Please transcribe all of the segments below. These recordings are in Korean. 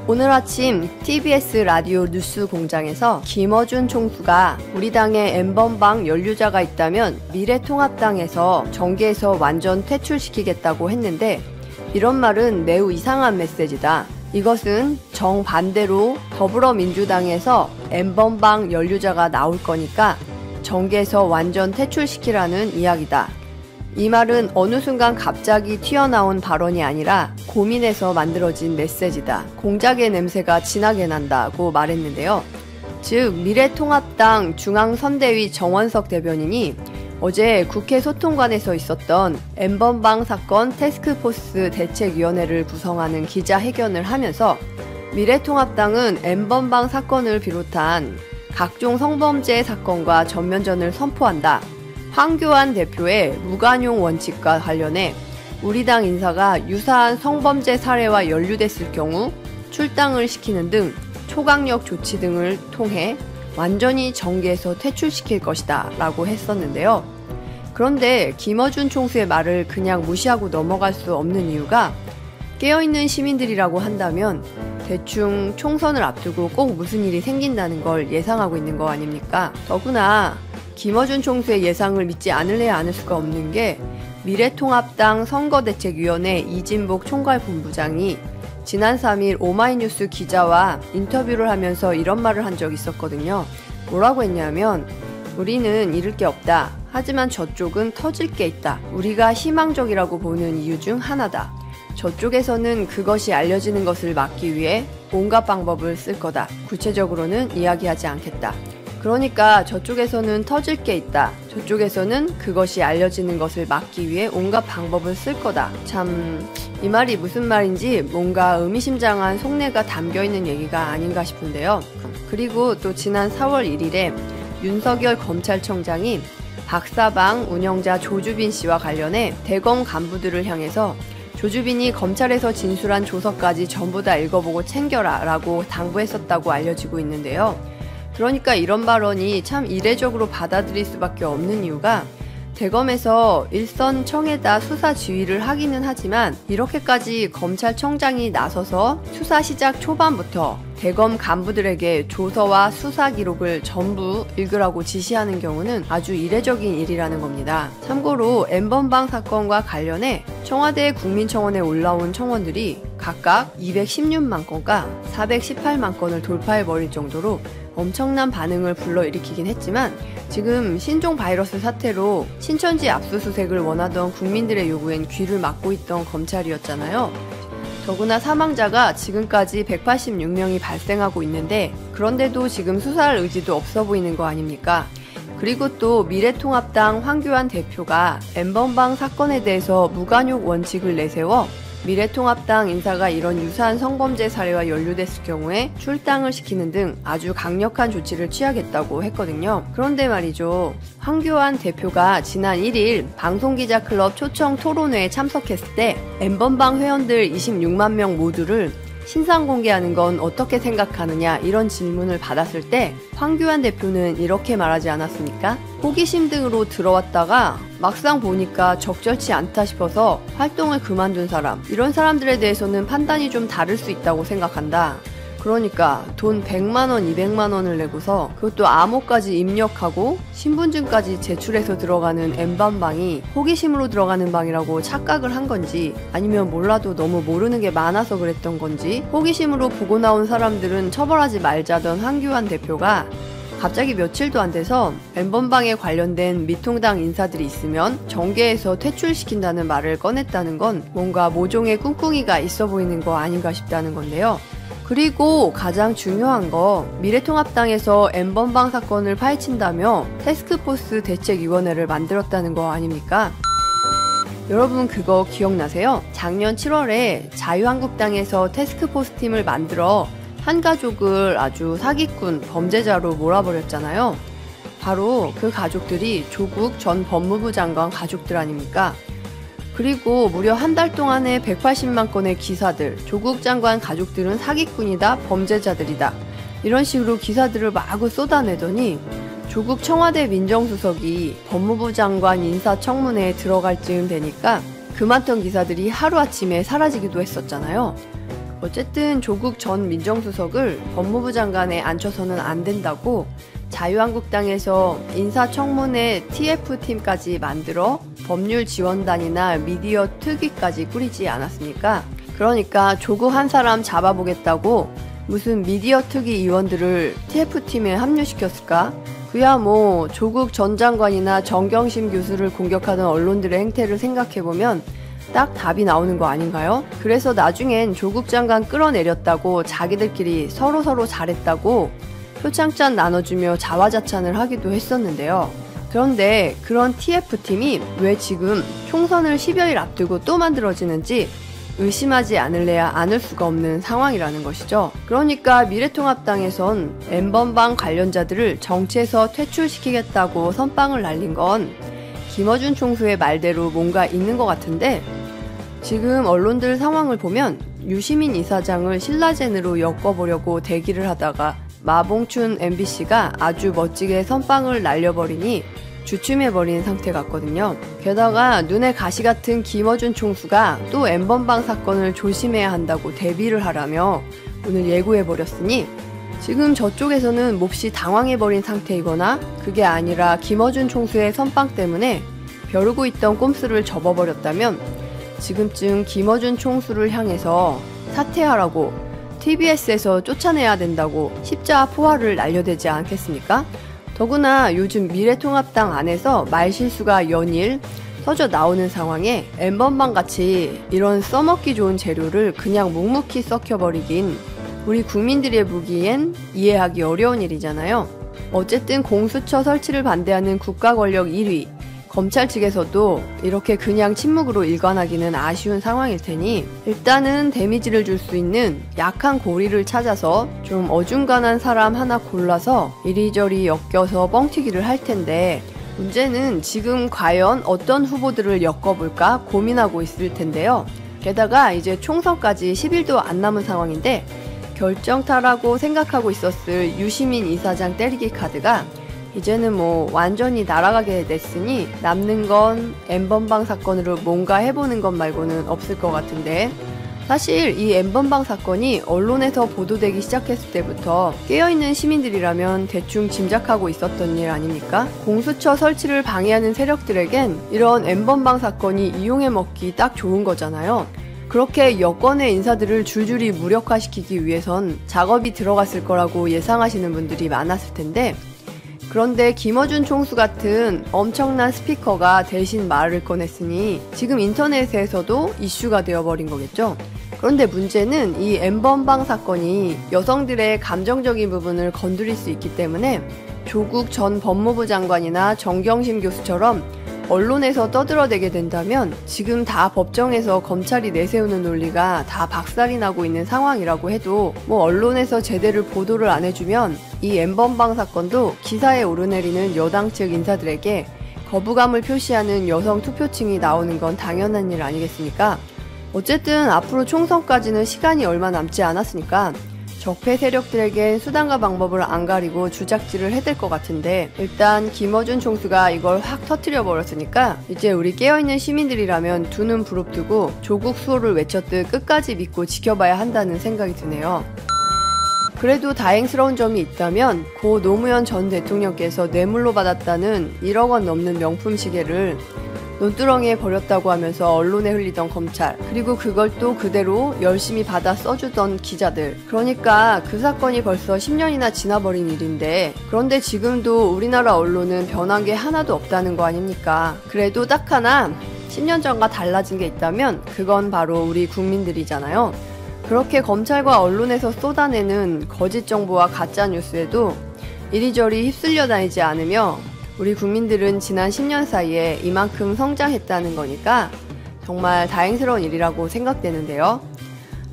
오늘 아침 TBS 라디오 뉴스 공장에서 김어준 총수가 우리 당에 N번방 연루자가 있다면 미래통합당에서 정계에서 완전 퇴출시키겠다고 했는데 이런 말은 매우 이상한 메시지다. 이것은 정반대로 더불어민주당에서 N번방 연루자가 나올 거니까 정계에서 완전 퇴출시키라는 이야기다. 이 말은 어느 순간 갑자기 튀어나온 발언이 아니라 고민해서 만들어진 메시지다. 공작의 냄새가 진하게 난다고 말했는데요. 즉 미래통합당 중앙선대위 정원석 대변인이 어제 국회 소통관에서 있었던 N번방 사건 태스크포스 대책위원회를 구성하는 기자회견을 하면서 미래통합당은 N번방 사건을 비롯한 각종 성범죄 사건과 전면전을 선포한다. 황교안 대표의 무관용 원칙과 관련해 우리 당 인사가 유사한 성범죄 사례와 연루됐을 경우 출당을 시키는 등 초강력 조치 등을 통해 완전히 정계에서 퇴출시킬 것이다 라고 했었는데요. 그런데 김어준 총수의 말을 그냥 무시하고 넘어갈 수 없는 이유가 깨어있는 시민들이라고 한다면 대충 총선을 앞두고 꼭 무슨 일이 생긴다는 걸 예상하고 있는 거 아닙니까? 더구나 김어준 총수의 예상을 믿지 않을래야 않을 수가 없는 게 미래통합당 선거대책위원회 이진복 총괄본부장이 지난 3일 오마이뉴스 기자와 인터뷰를 하면서 이런 말을 한 적이 있었거든요. 뭐라고 했냐면 우리는 잃을 게 없다. 하지만 저쪽은 터질 게 있다. 우리가 희망적이라고 보는 이유 중 하나다. 저쪽에서는 그것이 알려지는 것을 막기 위해 온갖 방법을 쓸 거다. 구체적으로는 이야기하지 않겠다. 그러니까 저쪽에서는 터질 게 있다. 저쪽에서는 그것이 알려지는 것을 막기 위해 온갖 방법을 쓸 거다. 참, 이 말이 무슨 말인지 뭔가 의미심장한 속내가 담겨있는 얘기가 아닌가 싶은데요. 그리고 또 지난 4월 1일에 윤석열 검찰청장이 박사방 운영자 조주빈 씨와 관련해 대검 간부들을 향해서 조주빈이 검찰에서 진술한 조서까지 전부 다 읽어보고 챙겨라 라고 당부했었다고 알려지고 있는데요. 그러니까 이런 발언이 참 이례적으로 받아들일 수밖에 없는 이유가 대검에서 일선 청에다 수사 지휘를 하기는 하지만 이렇게까지 검찰청장이 나서서 수사 시작 초반부터 대검 간부들에게 조서와 수사 기록을 전부 읽으라고 지시하는 경우는 아주 이례적인 일이라는 겁니다. 참고로 N번방 사건과 관련해 청와대 국민청원에 올라온 청원들이 각각 216만 건과 418만 건을 돌파해버릴 정도로 엄청난 반응을 불러일으키긴 했지만 지금 신종 바이러스 사태로 신천지 압수수색을 원하던 국민들의 요구엔 귀를 막고 있던 검찰이었잖아요. 더구나 사망자가 지금까지 186명이 발생하고 있는데 그런데도 지금 수사할 의지도 없어 보이는 거 아닙니까? 그리고 또 미래통합당 황교안 대표가 N번방 사건에 대해서 무관용 원칙을 내세워 미래통합당 인사가 이런 유사한 성범죄 사례와 연루됐을 경우에 출당을 시키는 등 아주 강력한 조치를 취하겠다고 했거든요. 그런데 말이죠. 황교안 대표가 지난 1일 방송기자클럽 초청 토론회에 참석했을 때 N번방 회원들 26만 명 모두를 신상 공개하는 건 어떻게 생각하느냐 이런 질문을 받았을 때 황교안 대표는 이렇게 말하지 않았습니까? 호기심 등으로 들어왔다가 막상 보니까 적절치 않다 싶어서 활동을 그만둔 사람, 이런 사람들에 대해서는 판단이 좀 다를 수 있다고 생각한다. 그러니까 돈 100만원, 200만원을 내고서 그것도 암호까지 입력하고 신분증까지 제출해서 들어가는 N번방이 호기심으로 들어가는 방이라고 착각을 한 건지 아니면 몰라도 너무 모르는 게 많아서 그랬던 건지 호기심으로 보고 나온 사람들은 처벌하지 말자던 황교안 대표가 갑자기 며칠도 안 돼서 N번방에 관련된 미통당 인사들이 있으면 정계에서 퇴출시킨다는 말을 꺼냈다는 건 뭔가 모종의 꿍꿍이가 있어 보이는 거 아닌가 싶다는 건데요. 그리고 가장 중요한 거 미래통합당에서 N번방 사건을 파헤친다며 태스크포스 대책위원회를 만들었다는 거 아닙니까? 여러분 그거 기억나세요? 작년 7월에 자유한국당에서 태스크포스 팀을 만들어 한 가족을 아주 사기꾼, 범죄자로 몰아버렸잖아요. 바로 그 가족들이 조국 전 법무부 장관 가족들 아닙니까? 그리고 무려 한 달 동안에 180만 건의 기사들, 조국 장관 가족들은 사기꾼이다, 범죄자들이다 이런 식으로 기사들을 마구 쏟아내더니 조국 청와대 민정수석이 법무부 장관 인사청문회에 들어갈 즈음 되니까 그 많던 기사들이 하루아침에 사라지기도 했었잖아요. 어쨌든 조국 전 민정수석을 법무부 장관에 앉혀서는 안 된다고 자유한국당에서 인사청문회 TF팀까지 만들어 법률지원단이나 미디어 특위까지 꾸리지 않았습니까? 그러니까 조국 한 사람 잡아보겠다고 무슨 미디어 특위 의원들을 TF팀에 합류시켰을까? 그야 뭐 조국 전 장관이나 정경심 교수를 공격하던 언론들의 행태를 생각해보면 딱 답이 나오는 거 아닌가요? 그래서 나중엔 조국 장관 끌어내렸다고 자기들끼리 서로 잘했다고 표창장 나눠주며 자화자찬을 하기도 했었는데요. 그런데 그런 TF팀이 왜 지금 총선을 10여일 앞두고 또 만들어지는지 의심하지 않을래야 않을 수가 없는 상황이라는 것이죠. 그러니까 미래통합당에선 N번방 관련자들을 정치에서 퇴출시키겠다고 선빵을 날린 건 김어준 총수의 말대로 뭔가 있는 것 같은데, 지금 언론들 상황을 보면 유시민 이사장을 신라젠으로 엮어보려고 대기를 하다가 마봉춘 MBC가 아주 멋지게 선빵을 날려버리니 주춤해버린 상태 같거든요. 게다가 눈에 가시 같은 김어준 총수가 또 N번방 사건을 조심해야 한다고 대비를 하라며 오늘 예고해버렸으니 지금 저쪽에서는 몹시 당황해버린 상태이거나 그게 아니라 김어준 총수의 선빵 때문에 벼르고 있던 꼼수를 접어버렸다면 지금쯤 김어준 총수를 향해서 사퇴하라고 TBS에서 쫓아내야 된다고 십자가 포화를 날려대지 않겠습니까? 더구나 요즘 미래통합당 안에서 말실수가 연일 터져 나오는 상황에 N번방 같이 이런 써먹기 좋은 재료를 그냥 묵묵히 썩혀버리긴 우리 국민들이 보기엔 이해하기 어려운 일이잖아요. 어쨌든 공수처 설치를 반대하는 국가 권력 1위 검찰 측에서도 이렇게 그냥 침묵으로 일관하기는 아쉬운 상황일 테니 일단은 데미지를 줄 수 있는 약한 고리를 찾아서 좀 어중간한 사람 하나 골라서 이리저리 엮여서 뻥튀기를 할 텐데, 문제는 지금 과연 어떤 후보들을 엮어볼까 고민하고 있을 텐데요. 게다가 이제 총선까지 10일도 안 남은 상황인데 결정타라고 생각하고 있었을 유시민 이사장 때리기 카드가 이제는 뭐 완전히 날아가게 됐으니 남는 건 N번방 사건으로 뭔가 해보는 것 말고는 없을 것 같은데, 사실 이 N번방 사건이 언론에서 보도되기 시작했을 때부터 깨어있는 시민들이라면 대충 짐작하고 있었던 일 아닙니까? 공수처 설치를 방해하는 세력들에겐 이런 N번방 사건이 이용해 먹기 딱 좋은 거잖아요. 그렇게 여권의 인사들을 줄줄이 무력화시키기 위해선 작업이 들어갔을 거라고 예상하시는 분들이 많았을 텐데, 그런데 김어준 총수 같은 엄청난 스피커가 대신 말을 꺼냈으니 지금 인터넷에서도 이슈가 되어버린 거겠죠. 그런데 문제는 이 N번방 사건이 여성들의 감정적인 부분을 건드릴 수 있기 때문에 조국 전 법무부 장관이나 정경심 교수처럼 언론에서 떠들어대게 된다면 지금 다 법정에서 검찰이 내세우는 논리가 다 박살이 나고 있는 상황이라고 해도 뭐 언론에서 제대로 보도를 안 해주면 이 N번방 사건도 기사에 오르내리는 여당 측 인사들에게 거부감을 표시하는 여성 투표층이 나오는 건 당연한 일 아니겠습니까? 어쨌든 앞으로 총선까지는 시간이 얼마 남지 않았으니까 적폐 세력들에겐 수단과 방법을 안 가리고 주작질을 해댈 것 같은데, 일단 김어준 총수가 이걸 확 터뜨려 버렸으니까 이제 우리 깨어있는 시민들이라면 두 눈 부릅뜨고 조국 수호를 외쳤듯 끝까지 믿고 지켜봐야 한다는 생각이 드네요. 그래도 다행스러운 점이 있다면 고 노무현 전 대통령께서 뇌물로 받았다는 1억 원 넘는 명품 시계를 논두렁이에 버렸다고 하면서 언론에 흘리던 검찰, 그리고 그걸 또 그대로 열심히 받아 써주던 기자들, 그러니까 그 사건이 벌써 10년이나 지나버린 일인데, 그런데 지금도 우리나라 언론은 변한 게 하나도 없다는 거 아닙니까? 그래도 딱 하나 10년 전과 달라진 게 있다면 그건 바로 우리 국민들이잖아요. 그렇게 검찰과 언론에서 쏟아내는 거짓 정보와 가짜 뉴스에도 이리저리 휩쓸려 다니지 않으며 우리 국민들은 지난 10년 사이에 이만큼 성장했다는 거니까 정말 다행스러운 일이라고 생각되는데요.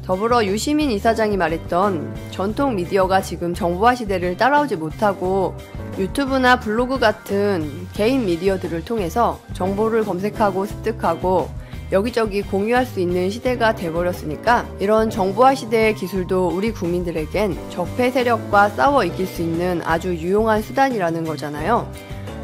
더불어 유시민 이사장이 말했던 전통 미디어가 지금 정보화 시대를 따라오지 못하고 유튜브나 블로그 같은 개인 미디어들을 통해서 정보를 검색하고 습득하고 여기저기 공유할 수 있는 시대가 돼버렸으니까 이런 정보화 시대의 기술도 우리 국민들에겐 적폐 세력과 싸워 이길 수 있는 아주 유용한 수단이라는 거잖아요.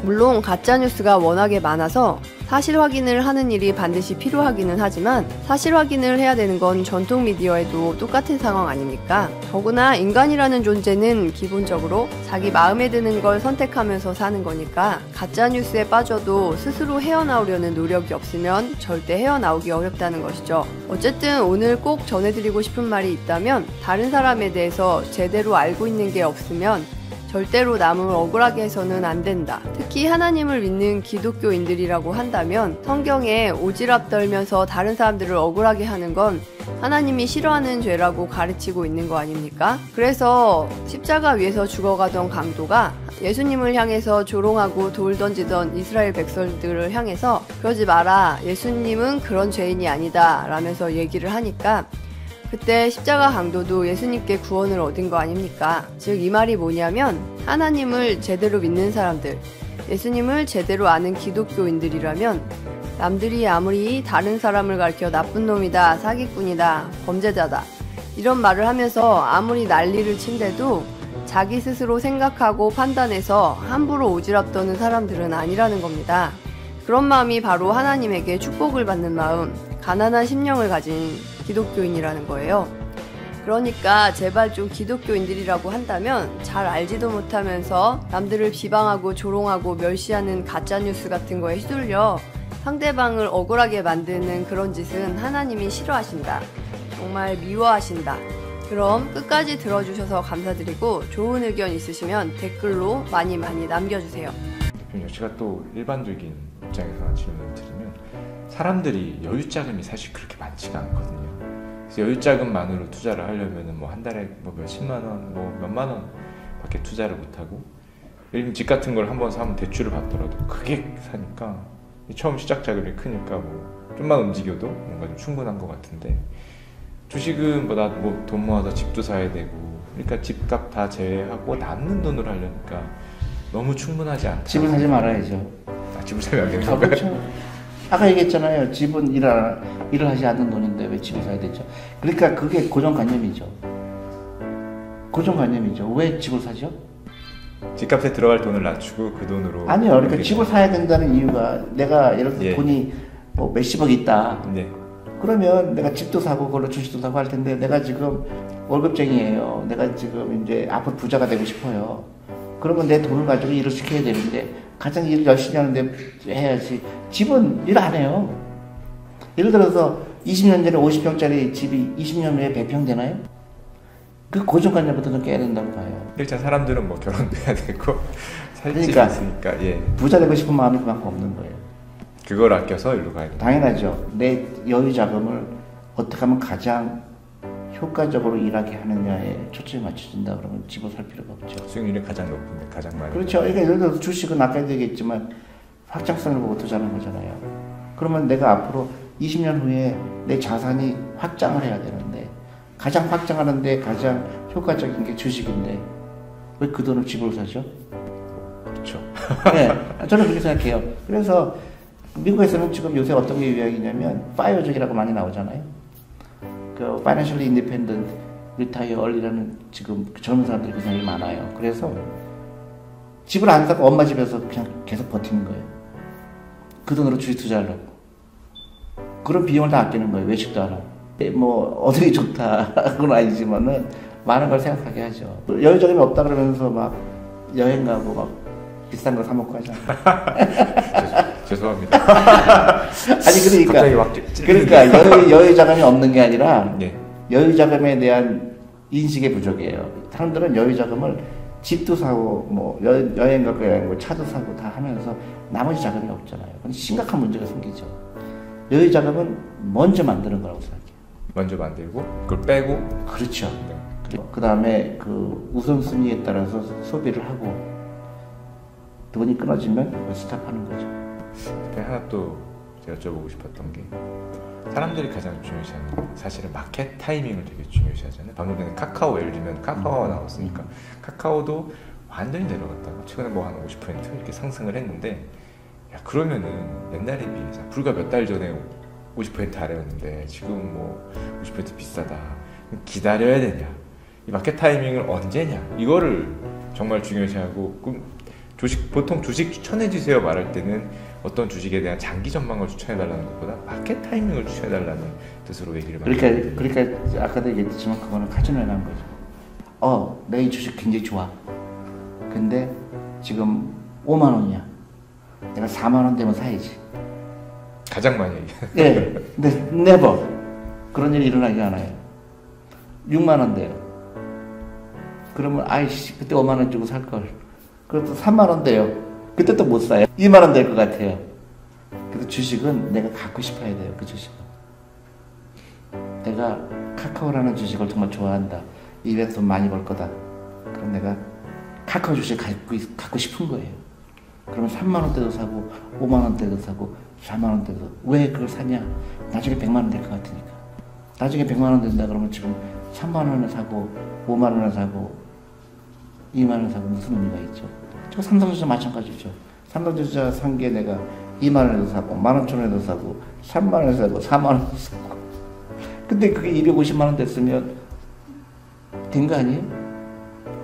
물론 가짜뉴스가 워낙에 많아서 사실 확인을 하는 일이 반드시 필요하기는 하지만 사실 확인을 해야 되는 건 전통 미디어에도 똑같은 상황 아닙니까? 더구나 인간이라는 존재는 기본적으로 자기 마음에 드는 걸 선택하면서 사는 거니까 가짜뉴스에 빠져도 스스로 헤어나오려는 노력이 없으면 절대 헤어나오기 어렵다는 것이죠. 어쨌든 오늘 꼭 전해드리고 싶은 말이 있다면 다른 사람에 대해서 제대로 알고 있는 게 없으면 절대로 남을 억울하게 해서는 안 된다. 특히 하나님을 믿는 기독교인들이라고 한다면 성경에 오지랖 떨면서 다른 사람들을 억울하게 하는 건 하나님이 싫어하는 죄라고 가르치고 있는 거 아닙니까? 그래서 십자가 위에서 죽어가던 강도가 예수님을 향해서 조롱하고 돌 던지던 이스라엘 백성들을 향해서 그러지 마라. 예수님은 그런 죄인이 아니다. 라면서 얘기를 하니까 그때 십자가 강도도 예수님께 구원을 얻은 거 아닙니까? 즉 이 말이 뭐냐면 하나님을 제대로 믿는 사람들, 예수님을 제대로 아는 기독교인들이라면 남들이 아무리 다른 사람을 가리켜 나쁜 놈이다, 사기꾼이다, 범죄자다 이런 말을 하면서 아무리 난리를 친데도 자기 스스로 생각하고 판단해서 함부로 오지랖 떠는 사람들은 아니라는 겁니다. 그런 마음이 바로 하나님에게 축복을 받는 마음, 가난한 심령을 가진 기독교인이라는 거예요. 그러니까 제발 좀 기독교인들이라고 한다면 잘 알지도 못하면서 남들을 비방하고 조롱하고 멸시하는 가짜뉴스 같은 거에 휘둘려 상대방을 억울하게 만드는 그런 짓은 하나님이 싫어하신다. 정말 미워하신다. 그럼 끝까지 들어주셔서 감사드리고 좋은 의견 있으시면 댓글로 많이 남겨주세요. 대표님, 제가 또 일반적인 입장에서 질문을 드리면 사람들이 여유 자금이 사실 그렇게 많지가 않거든요. 그래서 여유 자금만으로 투자를 하려면 뭐 한 달에 뭐 몇십만 원, 뭐 몇만 원 밖에 투자를 못하고 예를 들면 집 같은 걸 한번 사면 대출을 받더라도 크게 사니까 처음 시작 자금이 크니까 뭐 좀만 움직여도 뭔가 좀 충분한 것 같은데 주식은 뭐 나 뭐 돈 모아서 집도 사야 되고 그러니까 집값 다 제외하고 남는 돈으로 하려니까 너무 충분하지 않다. 집을 사지 말아야죠. 집을 사면 안 되는 건가요? 그렇죠. 아까 얘기했잖아요. 집은 일을 하지 않는 돈인데 왜 집을 사야 되죠? 그러니까 그게 고정관념이죠. 고정관념이죠. 왜 집을 사죠? 집값에 들어갈 돈을 낮추고 그 돈으로 아니요. 그러니까 집을 사야 된다는 이유가 내가 예를 들어 돈이 뭐 몇십억 있다. 네. 그러면 내가 집도 사고 그걸로 주식도 사고 할 텐데 내가 지금 월급쟁이에요. 내가 지금 이제 앞으로 부자가 되고 싶어요. 그러면 내 돈을 가지고 일을 시켜야 되는데 가장 일을 열심히 하는데 해야지. 집은 일 안 해요. 예를 들어서 20년 전에 50평짜리 집이 20년 후에 100평 되나요? 그 고정관념부터 좀 깨야 된다고 봐요. 일단 사람들은 뭐 결혼도 해야 되고 살 집이 그러니까 있으니까 부자 되고 싶은 마음이 그만큼 없는 거예요. 그걸 아껴서 일로 가야 돼. 당연하죠. 내 여유 자금을 어떻게 하면 가장 효과적으로 일하게 하느냐에 초점이 맞춰진다 그러면 집을 살 필요가 없죠. 수익률이 가장 높은데 가장 많이. 그렇죠. 그러니까 예를 들어서 주식은 아까 얘기했지만 확장성을 보고 투자하는 거잖아요. 그러면 내가 앞으로 20년 후에 내 자산이 확장을 해야 되는데 가장 확장하는데 가장 효과적인 게 주식인데 왜 그 돈을 집으로 사죠? 그렇죠. 네, 저는 그렇게 생각해요. 그래서 미국에서는 지금 요새 어떤 게 유행이냐면 파이어족이라고 많이 나오잖아요. 그 Financially Independent Retire Early라는 지금 젊은 사람들이 그 생각이 많아요. 그래서 집을 안 사고 엄마 집에서 그냥 계속 버티는 거예요. 그 돈으로 주식 투자하려고. 그런 비용을 다 아끼는 거예요. 외식도 안 하고. 뭐 어디 좋다 그건 아니지만은 많은 걸 생각하게 하죠. 여유 자금이 없다 그러면서 막 여행 가고 막 비싼 거 사 먹고 하잖아요. 죄송합니다. 아니 그러니까 여유 자금이 없는 게 아니라 여유 자금에 대한 인식의 부족이에요. 사람들은 여유 자금을 집도 사고 뭐 여행 가고 여행 차도 사고 다 하면서 나머지 자금이 없잖아요. 그건 심각한 문제가 생기죠. 여유 자금은 먼저 만드는 거라고 생각해요. 먼저 만들고 그걸 빼고. 그렇죠. 그 다음에 그 우선순위에 따라서 소비를 하고 돈이 끊어지면 스탑하는 거죠. 하나 또 제가 여쭤보고 싶었던 게 사람들이 가장 중요시하는 사실은 마켓 타이밍을 되게 중요시하잖아요. 방금 전에 카카오 예를 들면 카카오가 나왔으니까 카카오도 완전히 내려갔다가 최근에 뭐 한 50% 이렇게 상승을 했는데 야 그러면은 옛날에 비해서 불과 몇 달 전에 50% 아래였는데 지금 뭐 50% 비싸다. 기다려야 되냐? 이 마켓 타이밍을 언제냐? 이거를 정말 중요시하고 보통 주식 추천해 주세요 말할 때는 어떤 주식에 대한 장기 전망을 추천해 달라는 것보다 마켓 타이밍을 추천해 달라는 뜻으로 얘기를 많이 그러니까 아까도 얘기했지만 그거는 카지노에 난 거죠. 내가 이 주식 굉장히 좋아. 근데 지금 5만 원이야. 내가 4만 원 되면 사야지. 가장 많이 얘기해요. 네, 근데 never 그런 일이 일어나지 않아요. 6만 원 돼요. 그러면 아이씨 그때 5만 원 주고 살 걸. 그래도 3만 원 돼요. 그때 또 못 사요. 2만 원 될 것 같아요. 그래서 주식은 내가 갖고 싶어야 돼요. 그 주식은. 내가 카카오라는 주식을 정말 좋아한다. 이번에 돈 많이 벌 거다. 그럼 내가 카카오 주식 갖고 싶은 거예요. 그러면 3만 원대도 사고 5만 원대도 사고 4만 원대도. 왜 그걸 사냐? 나중에 100만 원 될 것 같으니까. 나중에 100만 원 된다 그러면 지금 3만 원에 사고 5만 원에 사고 2만 원에 사고 무슨 의미가 있죠? 저 삼성전자 마찬가지죠. 삼성전자 산 게 내가 2만 원에도 사고 15,000원에도 사고 3만 원에도 사고 4만 원에도 사고. 근데 그게 250만 원 됐으면 된 거 아니에요?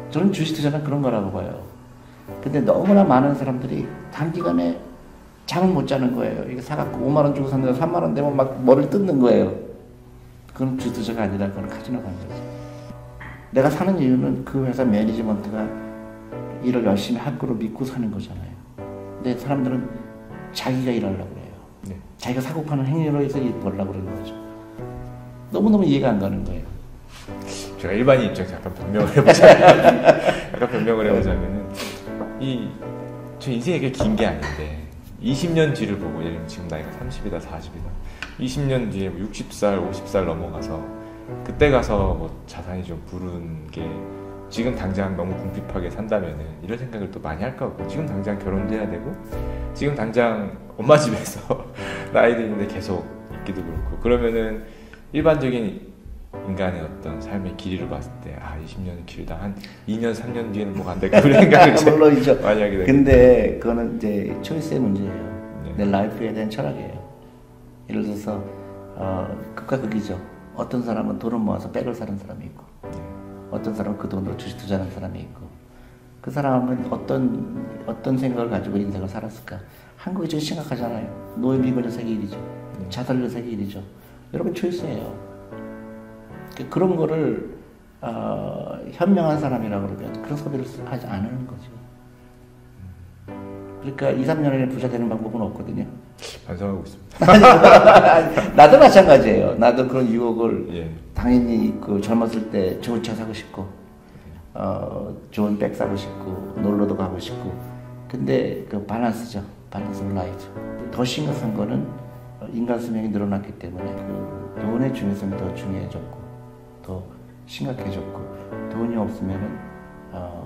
저는 주식 투자는 그런 거라고 봐요. 근데 너무나 많은 사람들이 단기간에 잠을 못 자는 거예요. 이게 사갖고 5만 원 주고 샀는데 3만 원 되면 막 머리를 뜯는 거예요. 그건 주식 투자가 아니라 그건 카지노가 한 거지. 내가 사는 이유는 그 회사 매니지먼트가 일을 열심히 할 거로 믿고 사는 거잖아요. 근데 사람들은 자기가 일하려고 그래요. 네. 자기가 사고 파는 행위로 해서 일 벌려고 그러는 거죠. 너무너무 이해가 안 가는 거예요. 제가 일반인 입장에서 약간 변명을 해보자면은 저 인생이 그렇게 긴 게 아닌데 20년 뒤를 보고 예를 들면 지금 나이가 30이다 40이다 20년 뒤에 뭐 60살 50살 넘어가서 그때 가서 뭐 자산이 좀 부른 게 지금 당장 너무 궁핍하게 산다면은 이런 생각을 또 많이 할 거고 지금 당장 결혼도 해야 되고 지금 당장 엄마 집에서 나이 드는데 계속 있기도 그렇고 그러면은 일반적인 인간의 어떤 삶의 길이를 봤을 때 20년은 길다 한 2년 3년 뒤에는 뭐가 안 될까 그런 생각을 물론이죠. 많이 하게 되고 근데 그거는 이제 초이스의 문제예요. 네. 내 라이프에 대한 철학이에요. 예를 들어서 극과 극이죠. 어떤 사람은 돈을 모아서 백을 사는 사람이 있고 어떤 사람은 그 돈으로 주식 투자하는 사람이 있고 그 사람은 어떤 생각을 가지고 인생을 살았을까. 한국이 지금 심각하잖아요. 노예비거리 세계 1위죠. 자살률 세계 1위죠. 여러분 초이스예요. 그런 거를 현명한 사람이라고 그러면 그런 소비를 하지 않는 거죠. 그러니까 2, 3년에 부자 되는 방법은 없거든요. 반성하고 있습니다. 나도 마찬가지예요. 나도 그런 유혹을 예. 당연히 그 젊었을 때 좋은 차 사고 싶고 좋은 백 사고 싶고 놀러도 가고 싶고 근데 그 밸런스죠. 밸런스 오브 라이프. 더 심각한 거는 인간 수명이 늘어났기 때문에 그 돈의 중요성이 더 중요해졌고 더 심각해졌고 돈이 없으면은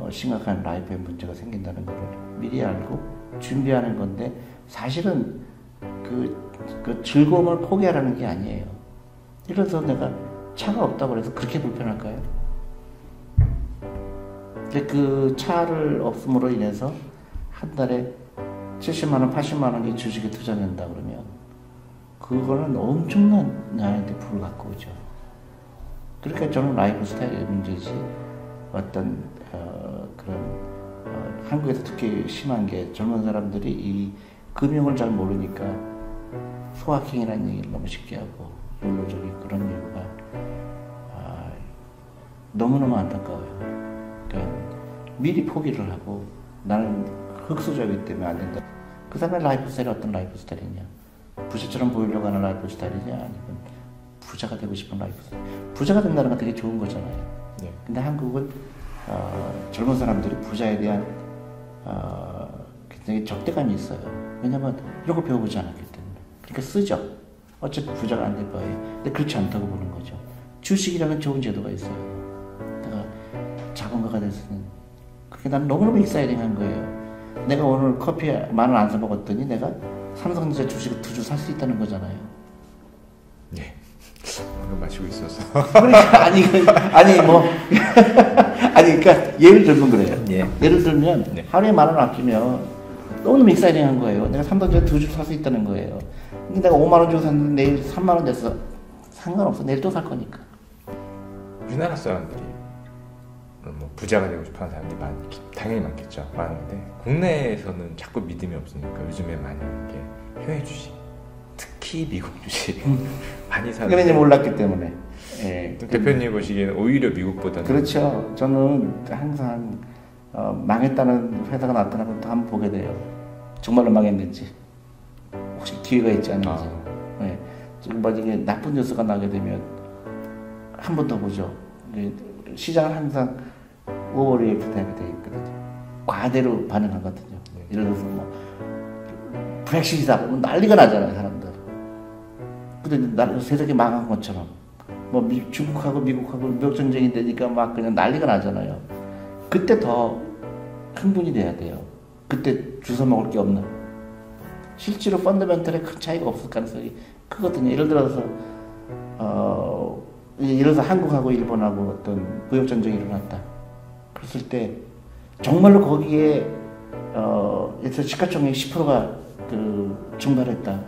심각한 라이프에 문제가 생긴다는 것을 미리 알고 준비하는 건데 사실은 그 즐거움을 포기하라는 게 아니에요. 예를 들어서 내가 차가 없다고 해서 그렇게 불편할까요? 근데 그 차를 없음으로 인해서 한 달에 70만 원, 80만 원이 주식에 투자된다 그러면 그거는 엄청난 나한테 부를 갖고 오죠. 그러니까 저는 라이프 스타일의 문제지 어떤 한국에서 특히 심한 게 젊은 사람들이 이 금융을 잘 모르니까 소확행이라는 얘기를 너무 쉽게 하고 율로적인 그런 이유가 너무너무 안타까워요. 그러니까 미리 포기를 하고 나는 흑수저이기 때문에 안 된다. 그 사람의 라이프 스타일이 어떤 라이프 스타일이냐? 부자처럼 보이려고 하는 라이프 스타일이냐? 아니면 부자가 되고 싶은 라이프 스타일. 부자가 된다는 건 되게 좋은 거잖아요. 네. 근데 한국은 젊은 사람들이 부자에 대한 굉장히 적대감이 있어요. 왜냐면 이런 걸 배워보지 않았기 때문에. 그러니까 쓰죠. 어차피 부자가 안 될 바에. 근데 그렇지 않다고 보는 거죠. 주식이라는 좋은 제도가 있어요. 내가 자본가가 됐으면 그게 난 너무너무 익사이딩한 거예요. 내가 오늘 커피 10,000원 안 사 먹었더니 내가 삼성전자 주식을 2주 살 수 있다는 거잖아요. 네. 방금 마시고 있어서. 그러니까 그러니까 예를 들면 그래요. 예. 예를 들면 네. 하루에 10,000원 아끼면 너무너무 익사이딩한 거예요. 내가 삼성전자 2주 살 수 있다는 거예요. 근데 내가 5만 원 주고 샀는데 내일 3만 원 됐어. 상관없어. 내일 또 살 거니까. 우리나라 사람들이 뭐 부자가 되고 싶어하는 사람들이 당연히 많겠죠. 많은데 국내에서는 자꾸 믿음이 없으니까 요즘에 많이 하는 게 해외 주식, 특히 미국 주식 많이 사는. 그런지 몰랐기 때문에. 예. 대표님 보시기에는 오히려 미국보다는. 그렇죠. 저는 항상 망했다는 회사가 나타나면 또 한번 보게 돼요. 정말로 망했는지, 혹시 기회가 있지 않은지. 예. 지금 만약에 나쁜 뉴스가 나게 되면 한 번 더 보죠. 시장은 항상 오버리액트 되게 돼 있거든요. 과대로 반응하거든요. 예를 들어서 뭐 브렉시트다 그러면 난리가 나잖아요, 사람들. 근데 세상이 망한 것처럼 뭐 중국하고 미국하고 무역 전쟁이 되니까 막 그냥 난리가 나잖아요. 그때 더 흥분이 돼야 돼요. 그때 주워 먹을 게 없나? 실제로 펀더멘털에 큰 차이가 없을 가능성이 크거든요. 예를 들어서 한국하고 일본하고 어떤 무역 전쟁이 일어났다. 그랬을 때 정말로 거기에 시가총액 10%가 증발했다.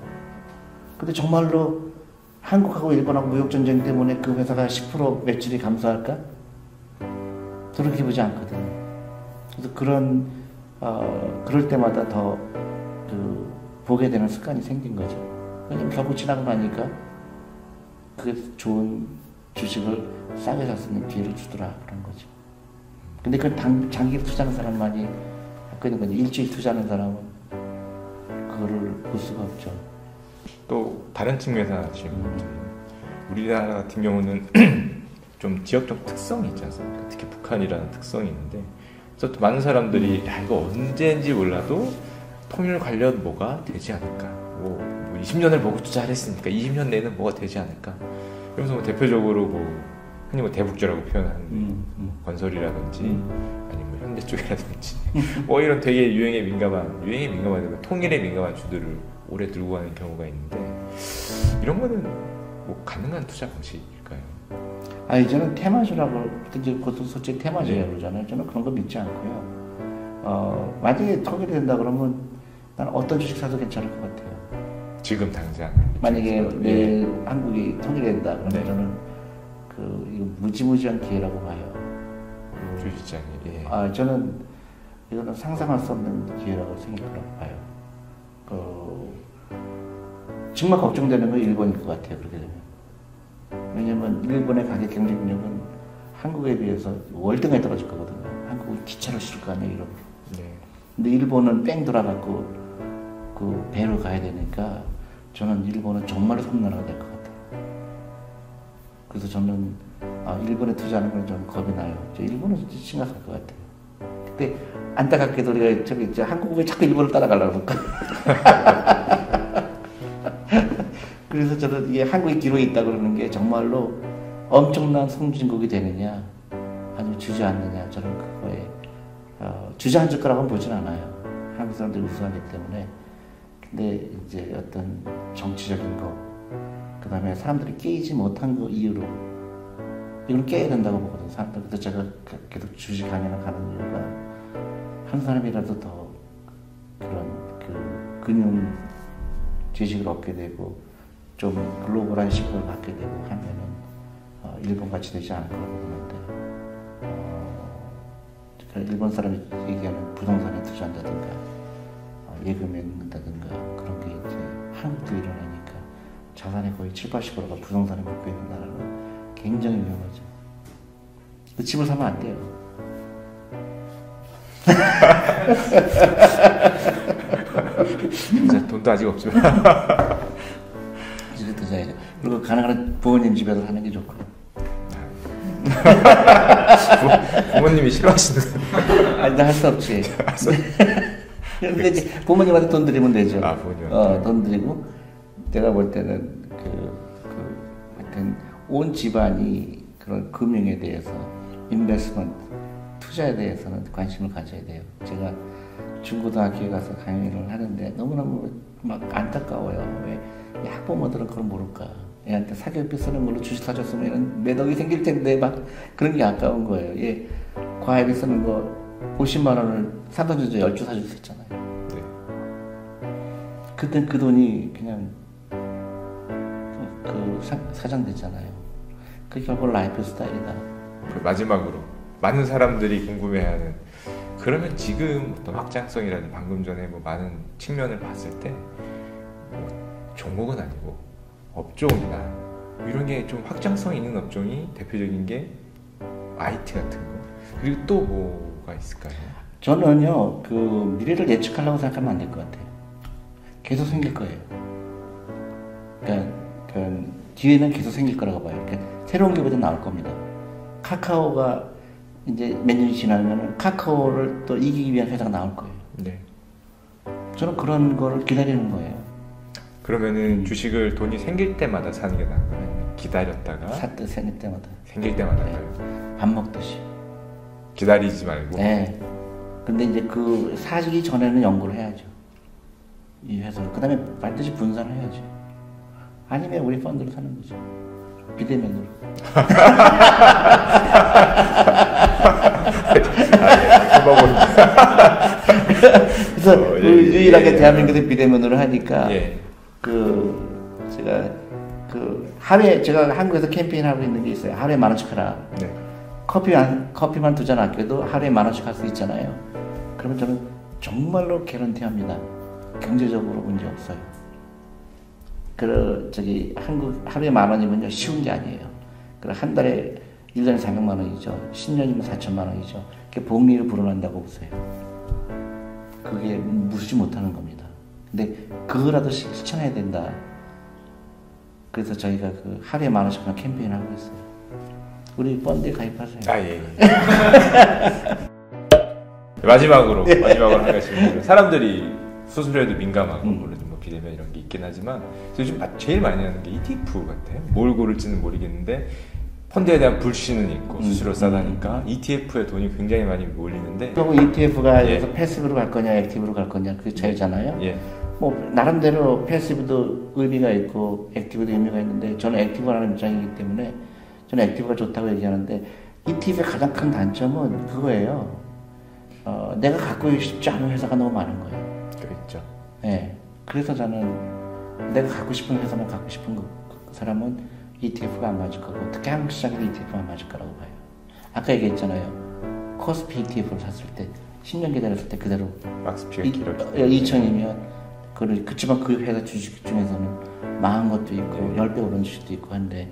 근데 정말로 한국하고 일본하고 무역 전쟁 때문에 그 회사가 10% 매출이 감소할까? 그렇게 보지 않거든요. 그래서 그럴 때마다 더 보게 되는 습관이 생긴 거죠. 왜냐면 결국 지나고 나니까 그게 좋은 주식을 싸게 살 수 있는 기회를 주더라 그런 거죠. 근데 그건 장기 투자하는 사람만이 갖고 있는 거지. 일주일 투자하는 사람은 그거를 볼 수가 없죠. 또 다른 측면에서 하나 질문 드리면 우리나라 같은 경우는 좀 지역적 특성이 있지 않습니까? 특히 북한이라는 특성이 있는데 그래서 또 많은 사람들이 이거 언제인지 몰라도 통일 관련 뭐가 되지 않을까? 뭐 20년을 보고 투자를 했으니까 20년 내에는 뭐가 되지 않을까? 그래서 뭐 대표적으로 흔히 대북주라고 표현하는 건설이라든지 아니면 뭐 현대 쪽이라든지 뭐 이런 되게 유행에 민감한 통일에 민감한 주들을 오래 들고 가는 경우가 있는데 이런 거는 뭐 가능한 투자 방식일까요? 저는 테마주라고 이제 그것도 솔직히 테마주라고 그러잖아요. 저는 그런 거 믿지 않고요. 만약에 통일이 된다 그러면 나는 어떤 주식 사도 괜찮을 것 같아요. 지금 당장 만약에 내일 한국이 통일된다 그러면 저는 이거 무지무지한 기회라고 봐요. 주식시장이. 저는 이거는 상상할 수 없는 기회라고 생각하고 봐요. 정말 걱정되는 건 일본일 것 같아요. 그렇게 되면. 왜냐면 일본의 가격 경쟁력은 한국에 비해서 월등하게 떨어질 거거든요. 한국은 기차로 실을 거 아니에요, 이렇게. 근데 일본은 뺑 돌아갖고 그 배로 가야 되니까 저는 일본은 정말 험난하게 될 것 같아요. 그래서 저는 일본에 투자하는 건 좀 겁이 나요. 일본은 진짜 심각할 것 같아요. 근데 안타깝게도 우리가 한국 왜 자꾸 일본을 따라가려고 그럴까? 그래서 저는 이게 한국의 기록이 있다 그러는 게 정말로 엄청난 선진국이 되느냐 아니면 주저앉느냐 저는 그거에 주저앉을 거라고는 보진 않아요. 한국 사람들이 우수하기 때문에. 근데 이제 어떤 정치적인 거, 그 다음에 사람들이 깨이지 못한 거 이유로 이걸 깨야 된다고 보거든요. 사람들. 그래서 제가 계속 주식 강연을 가는 이유가 한 사람이라도 더 그런 금융 지식을 얻게 되고 좀 글로벌한 시각을 갖게 되고 하면은 일본 같이 되지 않을 거라고 보는데 일본 사람이 얘기하는 부동산에 투자한다든가 예금에 넣는다든가 그런 게 이제 한국도 일어나니까 자산의 거의 70~80%가 부동산에 묶여 있는 나라는 굉장히 위험하죠. 그 집을 사면 안 돼요. 돈도 아직 없지만 집에 투자해야죠. 그리고 가능한 부모님 집에서 사는 게 좋고. 부모님이 싫어하시는. 나 할 수 없지. 근데 이제 부모님한테 돈 드리면 되죠. 부모님한테. 돈 드리고 내가 볼 때는 하여튼 온 집안이 그런 금융에 대해서 인베스트먼트 투자에 대해서는 관심을 가져야 돼요. 제가 중고등학교에 가서 강연을 하는데 너무너무 막 안타까워요. 왜 학부모들은 그걸 모를까? 애한테 사교육비 쓰는 걸로 주식 사줬으면 매덕이 생길 텐데 막 그런 게 아까운 거예요. 얘 과외비 쓰는 거 50만 원을 삼성전자 10주 사줄 수 있잖아요. 네. 그땐 그 돈이 그냥 사장됐잖아요. 그게 결국 라이프 스타일이다. 마지막으로 많은 사람들이 궁금해하는. 그러면 지금 어떤 확장성이라든지 방금 전에 뭐 많은 측면을 봤을 때 뭐 종목은 아니고 업종이나 이런 게 좀 확장성 있는 업종이 대표적인 게 IT 같은 거. 그리고 또 뭐가 있을까요? 저는요, 그 미래를 예측하려고 생각하면 안 될 것 같아요. 계속 생길 거예요. 그러니까 뒤에는 계속 생길 거라고 봐요. 그러니까 새로운 기업이 나올 겁니다. 카카오가 이제 몇 년이 지나면 카카오를 또 이기기 위한 회사가 나올 거예요. 네. 저는 그런 거를 기다리는 거예요. 그러면은 주식을 돈이 생길 때마다 사는 게 나은가요? 아니면 기다렸다가 샀다 생길 때마다. 생길 때마다 네. 가요? 밥 먹듯이. 기다리지 말고. 네. 근데 이제 그 사기 전에는 연구를 해야죠. 이 회사를. 그 다음에 반드시 분산을 해야죠. 아니면 우리 펀드로 사는 거죠. 비대면으로. 그래서 예, 유일하게 예. 대한민국에서 비대면으로 하니까 예. 제가 하루에 제가 한국에서 캠페인 하고 있는 게 있어요. 하루에 10,000원씩 하라. 네. 커피만 2잔 아껴도 하루에 10,000원씩 할 수 있잖아요. 그러면 저는 정말로 개런티합니다. 경제적으로 문제 없어요. 한국 하루에 10,000원이면요 쉬운 게 아니에요. 그럼 한 달에 1년에 400만 원이죠. 10년이면 4천만 원이죠. 그게 복리를 불어난다고 보세요. 그게 무시 못하는 겁니다. 근데 그거라도 실천해야 된다. 그래서 저희가 그 하루에 10,000원씩 하는 캠페인을 하고 있어요. 우리 펀드에 가입하세요. 아, 예. 마지막으로 한 가지. 사람들이 수수료에도 민감하고 물론 뭐 비대면 이런 게 있긴 하지만 요즘 제일 많이 하는 게 ETF 같아요. 뭘 고를지는 모르겠는데 펀드에 대한 불신은 있고 수수료 싸다니까 ETF에 돈이 굉장히 많이 몰리는데 그리고 ETF가 예. 여기서 패시브로 갈 거냐 액티브로 갈 거냐 그게 차이잖아요. 예. 뭐 나름대로 패시브도 의미가 있고 액티브도 의미가 있는데 저는 액티브라는 입장이기 때문에 저는 액티브가 좋다고 얘기하는데 ETF의 가장 큰 단점은 그거예요. 내가 갖고 싶지 않은 회사가 너무 많은 거예요. 그렇죠. 네. 그래서 저는 내가 갖고 싶은 회사만 갖고 싶은 그 사람은 ETF가 안 맞을 거고 특히 한국 시장에서 ETF가 안 맞을 거라고 봐요. 아까 얘기했잖아요. 코스피 ETF를 샀을 때 10년 기다렸을 때 그대로 박스피가 길었죠. 2천이면 그렇지만 그 회사 주식 중에서는 망한 것도 있고 10배 오른 주식도 있고 한데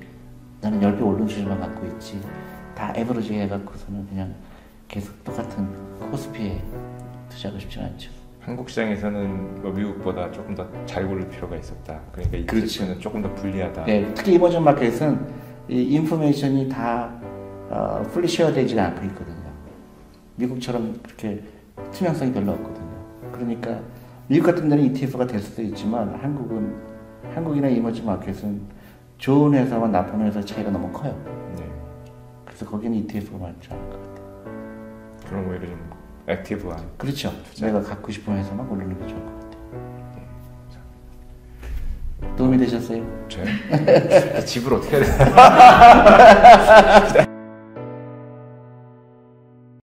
나는 10배 오른 주식만 갖고 있지 다 에버리지 해갖고서는 그냥 계속 똑같은 코스피에 투자하고 싶지는 않죠. 한국 시장에서는 뭐 미국보다 조금 더 잘 고를 필요가 있었다. 그러니까 ETF는 그렇죠. 조금 더 불리하다. 네, 특히 이머징 마켓은 이 인포메이션이 다 풀리 쉐어되지가 않고 있거든요. 미국처럼 그렇게 투명성이 별로 없거든요. 그러니까 미국 같은 데는 ETF가 될 수도 있지만 한국이나 이머징 마켓은 좋은 회사와 나쁜 회사 차이가 너무 커요. 네. 그래서 거기는 ETF가 맞지 않을 것 같아요. 그럼 오히려 좀 액티브한. 그렇죠. 내가 갖고 싶은 회사만 고르는 게 좋을 것 같아요. 도움이 되셨어요? 저요? 집을 어떻게 해야 되나?